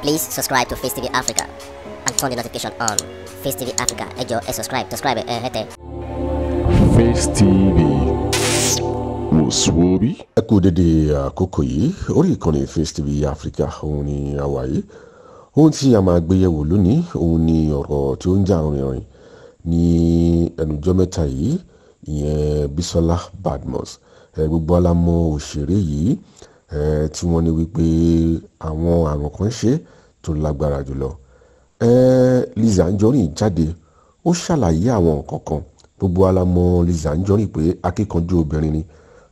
Please subscribe to Face TV Africa and turn the notification on. Face TV Africa, ẹ jọ̀ọ́ subscribe, hete. Face TV wòsùwòbí. Ẹ kú dédé àkókò yìí orí ìkànnì Face TV Africa òun ni àwa yìí. Ohun tí a máa gbé yẹ̀wò lónìí òun ni ọ̀rọ̀ tí ó ń jà rìnrìn ní ẹnujọ́ mẹ́ta yìí, ìyẹn Bisola Badmus. Gbogbo alámọ̀ òṣèré yìí tí wọ́n ní wípé àwọn àrùn kan ṣe tó lágbára jùlọ. Lizzy Anjorin jáde ó ṣàlàyé àwọn nǹkan kan. Gbogbo alámọ̀ Lizzy Anjorin pé akíkanjú obìnrin ni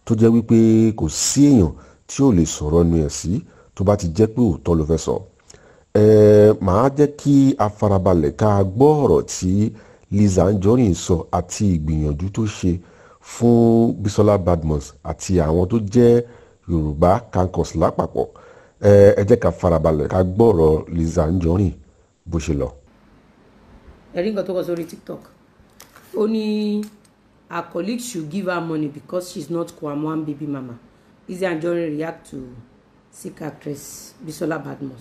tó jẹ́ wípé kò sí èèyàn tí ò lè sọ̀rọ̀ nu ẹ̀ sí tó bá ti jẹ́ pé òótọ́ ló fẹ́ sọ. Màá jẹ́ kí a farabalẹ̀ ká gbọ́ ọ̀rọ̀ tí Lizzy Anjorin sọ àti ìgbìyànjú tó ṣe fún Bisola Badmus àti àwọn tó jẹ́ Yorùbá kankos lápapọ̀. Ẹ jẹ́ ká farabalẹ̀ ká gbọ́ ọ̀rọ̀ Lizzy Anjorin bó ṣe lọ. Ẹ̀rí nǹkan tó kọ sórí TikTok ó ní her colleagues should give her money because she's not Kwamwan baby mama. Lizzy Anjorin react to sick actress Bisola Badmus.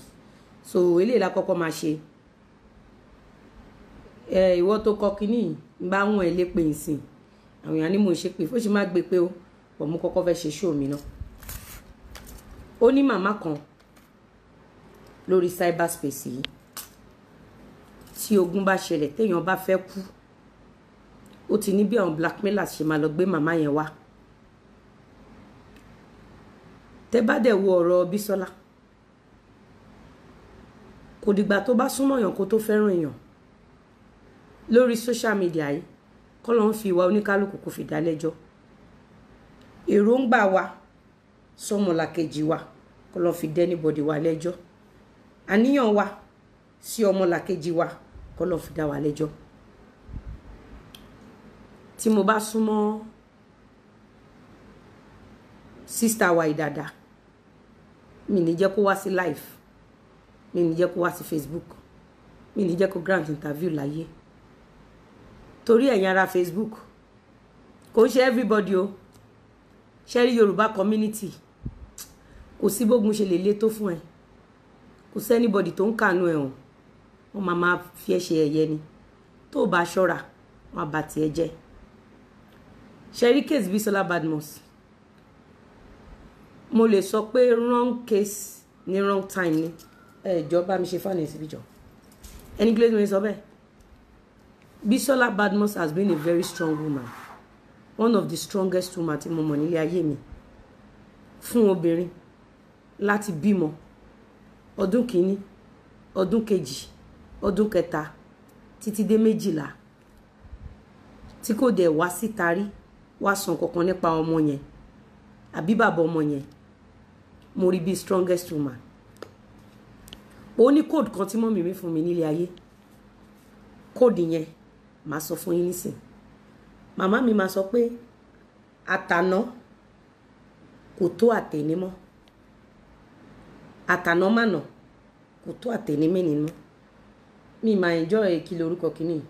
So eléyìí la kọ́kọ́ máa ṣe. Ìwọ tó kọ kínní bá wọn ẹ lépè nsìn àwọn èèyàn ní mò ń ṣe pé fó ṣe má gbé pé ó pọ̀ mú kọ́kọ́ fẹ́ ṣe show mi náà. Ó ní màmá kan lórí cyberspace yìí tí ogun bá ṣẹlẹ̀ téèyàn bá fẹ́ kú ó ti ní bí àwọn blackmailers ṣe máa lọ gbé màmá yẹn wá. Tẹ́ bá dẹ̀ wo ọ̀rọ̀ Bisola kò dìgbà tó bá súnmọ́ èèyàn kó tó fẹ́ràn èèyàn. Lórí social media yìí kọ́ ló ń fi ìwà oníkálukú kò fi dá lẹ́jọ́. Èròǹgbà wa sọmọlàkejì wa kọ́ ló fi dá anybody wa lẹ́jọ́. Àníyàn wa sí ọmọlàkejì wa kọ́ ló fi dá wa lẹ́jọ́. Tí mo bá súnmọ́ sister wa ìdàdà mi ní jẹ́ kó wá sí live, mi ní jẹ́ kó wá sí Facebook, mi ní jẹ́ kó grant interview láyé. Torí ẹ̀yin ará Facebook kò ń ṣe everybody o, ṣe rí Yorùbá community kò sí bógun ṣe lè lé tó fún ẹ, kò sí anybody tó ń kànú ẹ hàn, wọ́n máa fi ẹ́ ṣe ẹ̀yẹ ni. Tó bá ṣọ́ra wọ́n bá tiẹ̀ jẹ́. Ṣe rí case Bisola Badmus mo lè sọ pé wrong case ní wrong time ni. Jọ̀ọ́ bá mi ṣe fáànì síbí jọ̀ọ́. Ẹni gbé mi sọ bẹ́ẹ̀. Bisola Badmus has been a very strong woman, one of the strongest women tí mo mọ̀ nílé ayé mi. Fún obìnrin láti bímọ ọdún kìíní, ọdún kejì, ọdún kẹta títí dé 12 tí kò dẹ̀ wá síta rí wá sọ kankan nípa ọmọ yẹn àbí bàbá ọmọ yẹn, mo rí bí strongest woman. Ó ní code kan tí mọ́mì mi fún mi nílé ayé. Code yẹn màá sọ fún yín nísìn. Màmá mi máa sọ pé àtàná kò tó àtẹ̀ní mọ́, àtàná mànà kò tó àtẹ̀ní mí nínú. Mi máa enjoy kí lórúkọ kìíní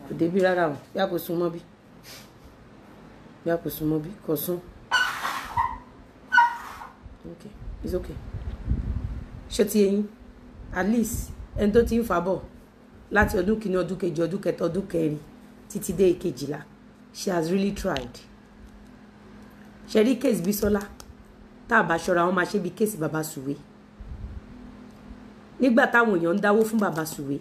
kò débi rárá o. Bí a kò sún mọ́ bí, bí a kò sún mọ́ bí kò sún. Okay, it's okay. Ṣé ti yín at least ẹni tó ti ń fà bọ̀ láti ọdún kìíní, ọdún kejì, ọdún kẹta, ọdún kẹrin títí dé ìkejìlá, she has really tried. Ṣe rí case Bisola tá a bá ṣọ́ra wọn máa ṣe bí case Baba Suwe. Nígbà táwọn èèyàn ń dáwó fún Baba Suwe,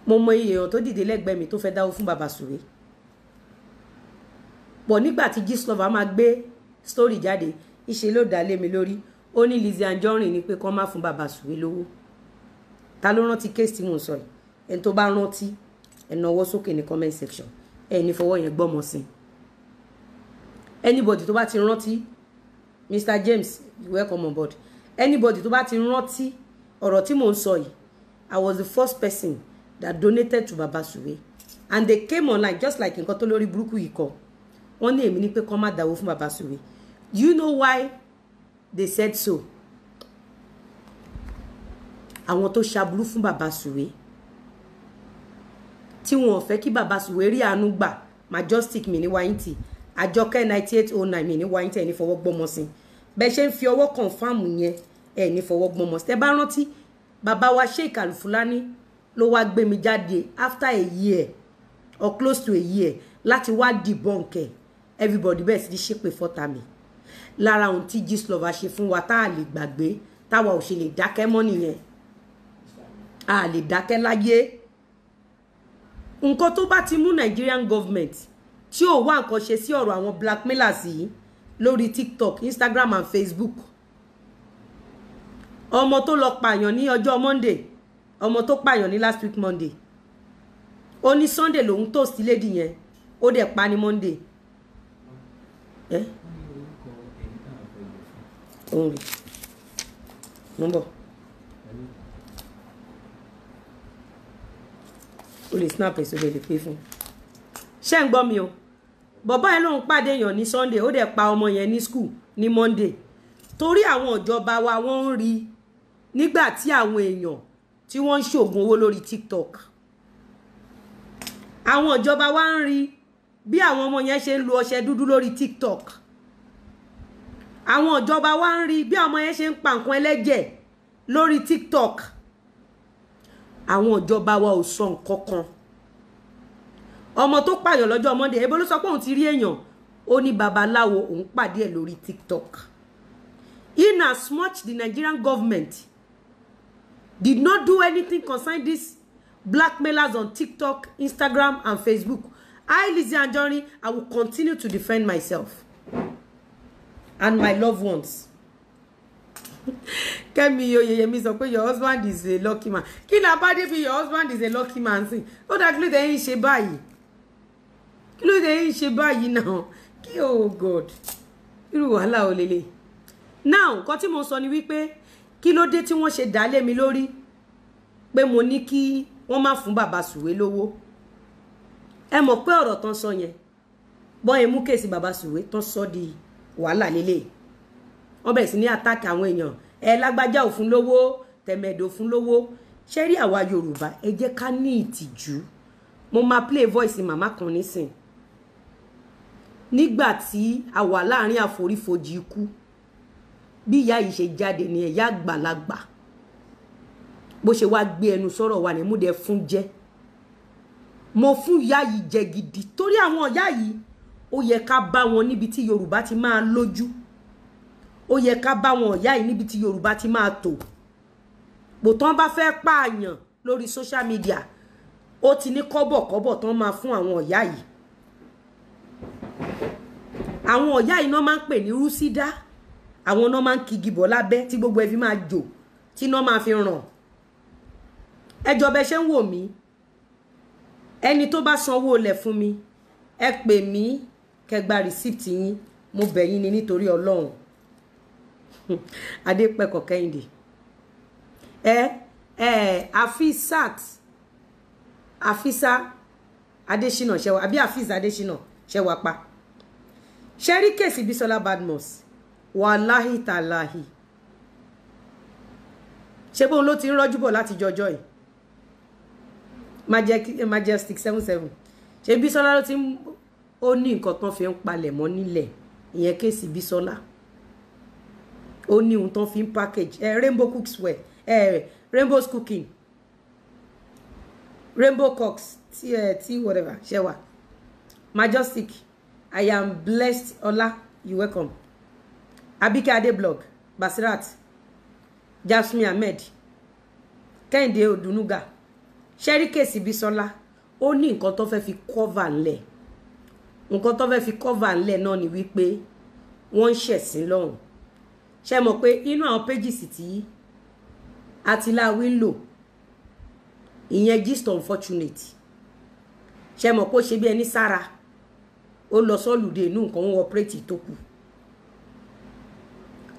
mo mọ iye èèyàn tó dìde lẹ́gbẹ̀ẹ́ mi tó fẹ́ dáwó fún Baba Suwe. Pọ̀ nígbà tí Gistlover máa gbé story jáde ìṣe ló dá lé mi lórí. Ó ní Lizzy Anjorin ní pé kán má fún Baba Suwe lówó. Ta ló rántí case tí mo sọ yìí? Ẹni tó bá rántí ẹ nawọ́ sókè ní comment section. Ẹ ní fọwọ́ yẹn gbọ́mọ sí. Anybody tó bá ti rántí, Mr. James, welcome on board. Anybody tó bá ti rántí ọ̀rọ̀ tí mo ń sọ yìí, I was the first person that donated to Baba Suwe and they came online just like nǹkan tó lórí burúkú yìí kọ. Wọ́n ní èmi ní pé kán má dáwó fún Baba Suwe. You know why they said so? Àwọn tó ṣaburú fún Baba Suwe tí wọn ò fẹ́ kí Baba Suwe rí àánú gbà, Majestic mi ní wáyìntì, Àjọkẹ́ 9809 mi ní wáyìntì ẹni fọwọ́ gbọ́mọ sí. Bẹ́ẹ̀ ṣe ń fi ọwọ́ confirm yẹn ẹ ní fọwọ́ gbọ́n mọ́ tẹ́ bá rántí bàbá wa Sheikh Al-Fulani ló wá gbé mi jáde after a year or close to a year láti wá debunk everybody bẹ́ẹ̀ sì ní ṣépè fọ́tà mi lára ohun tí Gistlover ṣe fún wa tá a lè gbàgbé táwa ò ṣe lè dákẹ́ mọ́ nìyẹn a lè dákẹ́ láyé nǹkan tó bá ti mú Nigerian government tí ò wá nǹkan ṣe sí ọ̀rọ̀ àwọn blackmailers yìí lórí TikTok, Instagram and Facebook ọmọ tó lọ pààyàn ní ọjọ́ Monday ọmọ tó pààyàn ní last week Monday ó ní Sunday lòun toast lady yẹn ó dẹ̀ pa ní Monday òun rí nọ́mbọ̀ ó lè snap ẹ̀ sórí ẹ̀ lè pé fún ṣé ń gbọ́ mi o bàbá ẹ̀ lòun pàdé èèyàn ní Sunday ó dẹ̀ pa ọmọ yẹn ní school ní Monday torí àwọn ìjọba wa wọ́n ń rí nígbà tí àwọn èèyàn tí wọ́n ń ṣògùn owó lórí TikTok àwọn ìjọba wa ń rí bí àwọn ọmọ yẹn ṣe ń lo ọṣẹ dúdú lórí TikTok àwọn ìjọba wa ń rí bí àwọn ọmọ yẹn ṣe ń pa nǹkan ẹlẹ́jẹ̀ lórí TikTok àwọn ìjọba wa ò sọ nǹkan kan ọmọ tó pààyàn lọ́jọ́ Monday ebo ló sọ pé òun ti rí èèyàn ó ní babaláwo òun pàdé ẹ̀ lórí TikTok in as much the Nigerian government did not do anything concerning these blackmailers on TikTok, Instagram and Facebook, I, Lizzy Anjorin, I will continue to defend myself and my loved ones. Kemi Oyeyemi sọ pé your husband is a lucky man. Kí la bá dé bí your husband is a lucky man sí. Ó dá kí ló dé yín ṣe báyìí. Kí ló dé yín ṣe báyìí náà. Kí oh God. Irú wàhálà ò lélẹ̀. Now, nǹkan tí mo sọ ni wípé kí ló dé tí wọ́n ṣe dá lé mi lórí pé mo ní kí wọ́n má fún bàbá Sùwé lówó. Ẹ mọ̀ pé ọ̀rọ̀ tán sọ yẹn. Bọ́n ẹ mú kéèsì bàbá Sùwé tán sọ di wàhálà lélẹ̀. Wọ́n bẹ̀rẹ̀ sí ní attack àwọn èèyàn ẹ lágbájá ò fún lówó tẹ̀mẹ̀dò fún lówó ṣé rí àwa Yorùbá ẹ jẹ́ ká ní ìtìjú mo máa play voice màmá kan nísìn nígbà tí a wà láàrin àforífojì ikú bí ìyá yìí ṣe jáde ní ẹ̀yà àgbàlagbà bó ṣe wá gbé ẹnu sọ̀rọ̀ wà ní múdẹ fún jẹ́ mo fún ìyá yìí jẹ gidi torí àwọn ìyá yìí ó yẹ ká bá wọn níbi tí Yorùbá ti máa lójú ó yẹ ká bá wọn ìyá yìí níbi tí Yorùbá ti máa tò bó tán bá fẹ́ pààyàn lórí social media ó ti ní kọ́bọ̀kọ́bọ̀ tán máa fún àwọn ìyá yìí àwọn ìyá yìí náà máa ń pè ní rúsídá àwọn náà máa ń kigi bọ̀ lábẹ́ tí gbogbo ẹ fi máa jò tí náà máa fi ràn ẹjọ́ bẹ ṣe ń wò mí ẹni tó bá sanwó lẹ̀ fún mi ẹ pè mí kẹgbà receipt yín mo bẹ̀ yín ni nítorí Ọlọ́run Adépẹ̀kọ̀ Kẹ́hìndé Afisa Adésínà ṣẹwà àbí Afisa Adésínà ṣẹwà pa ṣẹ́rí kèsì Bísọ́lá Badmus wàláhì tàláhì ṣe bóun ló ti ń rọ́jú bọ̀ láti jọjọ́ yìí Majestic 77 ṣe Bísọ́lá ló ti ń ó ní nǹkan tán fi ń palẹ̀ mọ́ nílẹ̀ ìyẹn kèsì Bísọ́lá ó ní ohun tán fi ń package Rainbow Cookswear Rainbow's Cooking Rainbow Cooks tea whatever ṣẹwà Majestic I am blessed Ola you welcome Abike Ade blog Basirat Jasmine Ahmed Kẹ́hìndé Odunuga ṣẹ́rí kèsì Bísọ́lá ó ní nǹkan tó fẹ́ fi cover ńlẹ̀ nǹkan tó fẹ́ fi cover ńlẹ̀ náà ni wípé wọ́n ń ṣẹ̀sìn lọ́hùn ṣe mọ̀ pé inú àwọn pages tí Atiláwí ń lò ìyẹn gist unfortunate ṣe mọ̀ pé ó ṣe bí ẹni sára ó lọ sọ́lùdé inú nǹkan wọn operate tó kù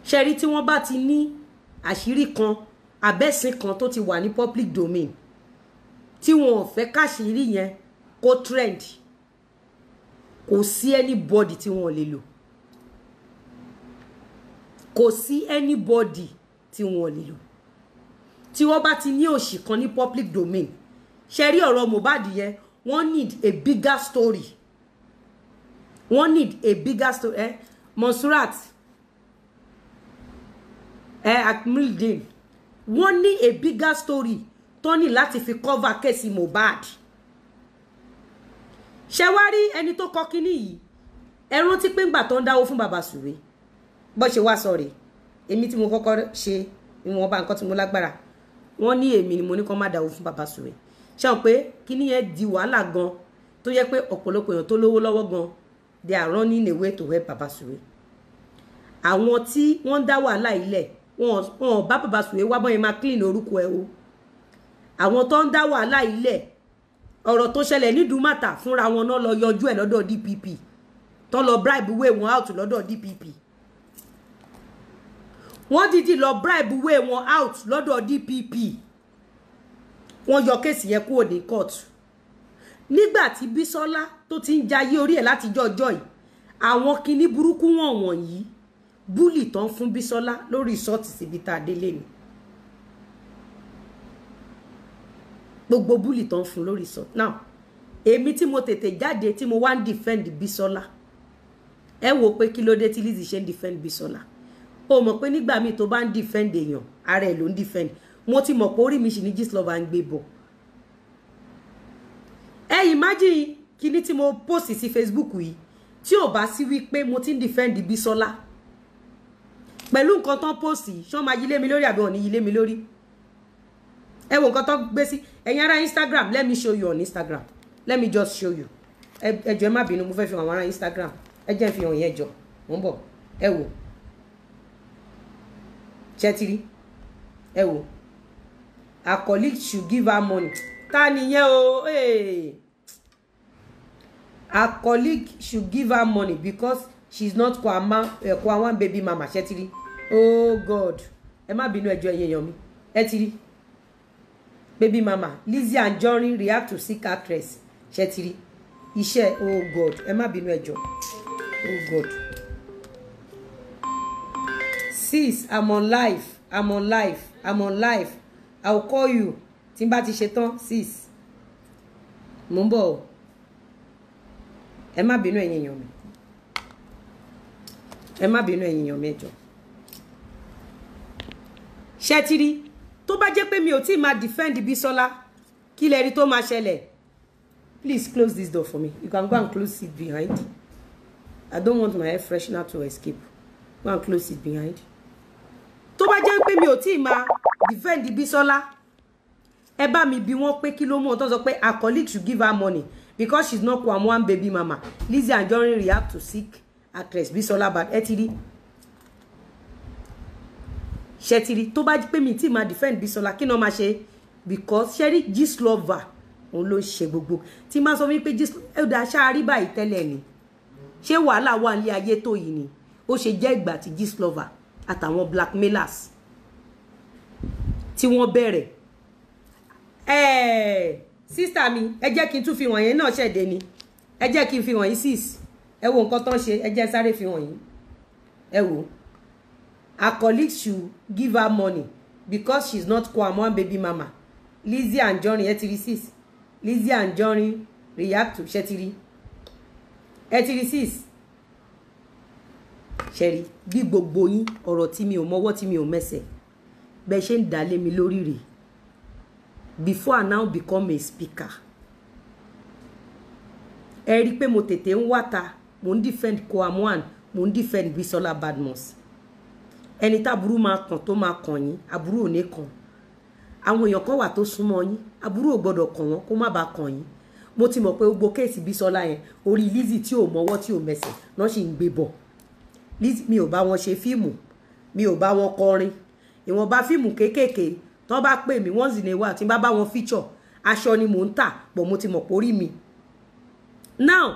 ṣe rí tí wọ́n bá ti ní àṣírí kan abẹ́sìn kan tó ti wà ní public domain tí wọn ò fẹ́ káṣírí yẹn kó trend kò sí anybody tí wọn lè lò kò sí anybody tí wọn lè lò tí wọ́n bá ti ní òṣì kan ní public domain ṣe rí ọ̀rọ̀ Mohbad yẹn wọ́n need a bigger story wọ́n need a bigger story Monsurat Akmildin wọ́n ní a bigger story tó ní láti fi cover case Mohbad ṣé wá rí ẹni tó kọ kíní yìí ẹ rántí pé ńgbà tó ń dáwó fún bàbá Sùwé bó ṣe wá sọ̀rọ̀ èmi tí mo kọ́kọ́ ṣe ìwọ̀nba nǹkan tí mo lágbára wọ́n ní èmi ni mo ní kó má dáwó fún bàbá Sùwé ṣé wọn pé kíní yẹn di wàhálà gan tó yẹ pé ọ̀pọ̀lọpọ̀ èèyàn tó lówó lọ́wọ́ gan they are running away to help bàbá Sùwé àwọn tí wọ́n dá wàhálà ilẹ̀ wọn bá bàbá Sùwé wá bọ́n yẹn máa clean orúkọ ẹ̀ o àwọn tó ń dá wàhálà ilẹ̀ ọ̀rọ̀ tó ṣẹlẹ̀ ní Dùmàtà fúnra wọn náà lọ yọjú ẹ̀ lọ́dọ̀ DPP tó lọ bribe way wọn out lọ́dọ̀ DPP wọ́n dìdí lọ bribe way wọn out lọ́dọ̀ DPP wọ́n yọ kéèsì yẹn kúrò ní court nígbà tí Bísọ́lá tó ti ń jayé orí ẹ̀ láti jọjọ́ yìí àwọn kinní burúkú wọn wọ̀nyí búlì tán fún Bísọ́lá lórí ìsọ́ọ̀tì síbi tá a délé ni gbogbo búlì tán fún lórí ìsọ́ọ̀tì now èmi tí mo tètè jáde tí mo wá ń defend Bísọ́lá ẹ wò pé kí ló dé tí Lizzy ṣe ń defend Bísọ́lá o mọ̀ pé nígbà míì tó bá ń defend èèyàn ara ẹ̀ ló ń defend mo ti mọ̀ pé orí mi sì ní Gistlover ń gbé bọ̀ ẹ imagine kíní tí mo post sí Facebook yìí tí ò bá sí wípé mo ti ń defend Bísọ́lá pẹ̀lú nǹkan tán post yìí ṣé wọ́n máa yí lé mi lórí àbí wọ́n ní yí lé mi lórí ẹ wo nǹkan tán gbé sí ẹ̀yin ará Instagram let me show you on Instagram let me just show you ẹ jọ̀ọ́ ẹ má bínú mo fẹ́ fi hàn àwọn ará Instagram ẹ jẹ́ fi hàn yẹn jọ mo ń bọ̀ ẹ wò ṣẹ́tìrí ẹ wò her colleague should give her money ta nìyẹn o her colleague should give her money because she's not Kwawan baby mama ṣẹ́tìrí oh God ẹ má bínú ẹjọ́ ẹ̀yin èèyàn mi ẹ ti rí baby mama Lizzy Anjorin react to sick actress ṣẹ́tìrí iṣẹ́ oh God ẹ má bínú ẹjọ́ oh God sis I'm on live I will call you tí n bá ti ṣe tán sis mo ń bọ̀ ẹ má bínú ẹ̀yin èèyàn mi ẹ má bínú ẹ̀yin èèyàn mi ẹ jọ̀ọ́ ṣẹ́tìrí tó bá jẹ́ pé mi ò tí máa defend Bísọ́lá kí lẹ rí tó máa ṣẹlẹ̀ please close this door for me you can go and close it behind I don't want my air freshener to escape go and close it behind tó bá jẹ́ pé mi ò tí máa defend Bísọ́lá ẹ bá mi bi wọ́n pé kí ló mú ọ tó sọ pé her colleague should give her money because she's not Kwawan baby mama Lizzy Anjorin react to sick actress Bísọ́lá bad ẹ ti rí ṣẹ́tìrí tó bá pé mi tí máa defend Bísọ́lá kí náà máa ṣe because ṣẹ́rí Gistlover òun ló ṣe gbogbo tí máa sọ wípé ẹ̀dá ṣáárí báyìí tẹ́lẹ̀ ni ṣé wàhálà wà ní ayé tó yìí ni ó ṣe jẹ́ ìgbà tí Gistlover àtàwọn blackmailers tí wọ́n bẹ̀rẹ̀ sísítà mi ẹ jẹ́ kí n tún fi wọ̀nyẹn náà ṣẹ̀dẹ̀ ni ẹ jẹ́ kí n fi wọ̀nyí sis ẹ wo nǹkan tán ṣe ẹ jẹ́ sáré fi wọ̀nyí ẹ wo her colleagues should give her money because she's not Kwawan baby mama Lizzy Anjorin ẹ ti rí sis Lizzy Anjorin react to ṣe ti rí ẹ ti rí sis ṣẹ́rí bí gbogbo yín ọ̀rọ̀ tí mi ò mọ́wọ́ tí mi ò mẹ́sẹ̀ bẹ́ẹ̀ ṣe ń dálé mi lórí rẹ̀ before I now become a speaker ẹ rí pé mo tètè ń wáta mo ń defend Kwawan mo ń defend Bísọ́lá Badmus ẹni táburú máa kàn tó máa kàn yín aburú ò ní kàn àwọn èèyàn kan wà tó súnmọ́ yín aburú ò gbọ́dọ̀ kàn wọ́n kó má bàa kàn yín mo ti mọ̀ pé gbogbo kéèsì Bísọ́lá yẹn orí Lizzy tí ò mọ́wọ́ tí ò mẹ́sẹ̀ náà sì ń gbé bọ̀ Lizzy mi ò bá wọn ṣe fíìmù mi ò bá wọn kọrin ìwọ̀nba fíìmù kéékèèké tán bá pè mí once in a while tí n bá wọn feature aṣọ ni mò ń tà bọ̀ mo ti mọ̀ pé orí mi now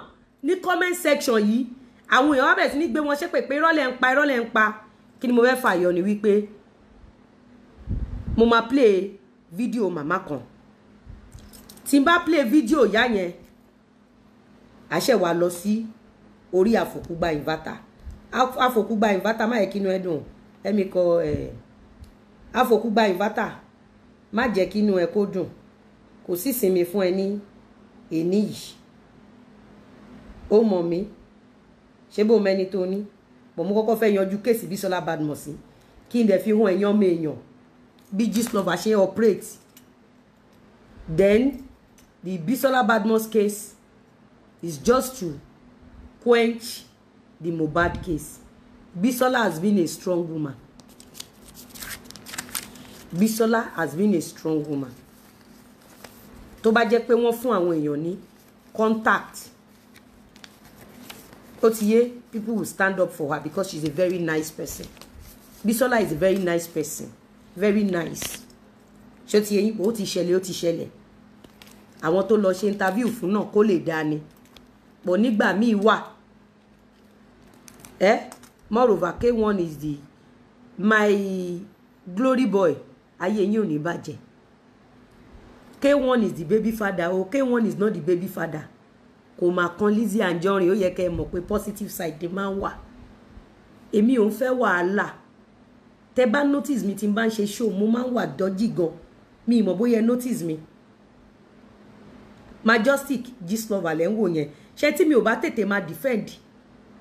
ní comment section yìí àwọn èèyàn wá bẹ̀rẹ̀ sí ní gbé wọn ṣépè pé irọ́lẹ̀ ń pa kí ni mo fẹ́ fàyọ ni wípé mo máa play fídíò màmá kan tí n bá play fídíò ìyá yẹn àṣẹ wa lọ sí orí àfòkúgba inverter àfòkúgba inverter má yẹ kínú ẹ dùn ẹmí kọ àfòkúgba inverter má jẹ́ kínú ẹ kó dùn kò sí sinmi fún ẹ ní èní yìí ó mọ̀ mí ṣé bó mẹ́ni tó ní bọ̀ mo kọ́kọ́ fẹ́ yanjú kéèsì Bísọ́lá Badmus kí n dẹ̀ fi hàn èèyàn mi èèyàn bí Gistlover ṣe operate. Then the Bisola Badmus case is just to quench the Mohbad case. Bisola has been a strong woman. Bisola has been a strong woman. Tó bá jẹ́ pé wọ́n fún àwọn èèyàn ní contact, ó ti yé, people will stand up for her because she's a very nice person. Bisola is a very nice person. Very nice. Ṣé ti yé yín, ó ti ṣẹlẹ̀. Àwọn tó lọ ṣe interview fún náà kó lè dá ni. But nígbà míì wà. Moreover, K1 is my glory boy. Ayé yín ò ní bàjẹ́. K1 is the baby father. K1 is not the baby father. Kò máa kan Lizzy Anjorin, ó yẹ kẹ́ mọ̀ pé positive side dey máa wà. Èmi ò ń fẹ́ wàhálà. Tẹ́ bá notice mi tí n bá ń ṣe show, mo máa ń wà dodgy gan. Mi mọ̀ bóyá notice mi. Majestic Gistlover lẹ́ ń wò yẹn. Ṣé tí mi ò bá tètè máa defend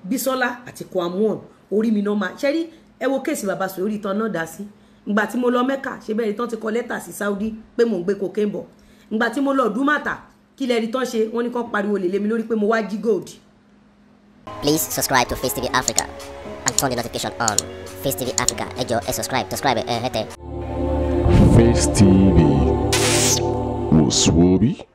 Bisola àti Kwam1, orí mi náà máa. Ṣé rí ẹ wo kéèsì bàbá sọ orí tán náà dá sí. Ìgbà tí mo lọ Mecca, ṣe bẹ́ẹ̀ rí tán ti kọ lẹ́tà sí Saudi pé mo ń gbé cocaine bọ̀. Ìgbà tí mo lọ Dumata, kí lẹ rí tán ṣe, wọ́n ní kán pariwo lé mi lórí pé mo wá jí gold. Please subscribe to Face TV Africa and turn the notification on. Face TV Africa, ẹ jọ̀ọ́ ẹ subscribe hete. Face TV was Swoby.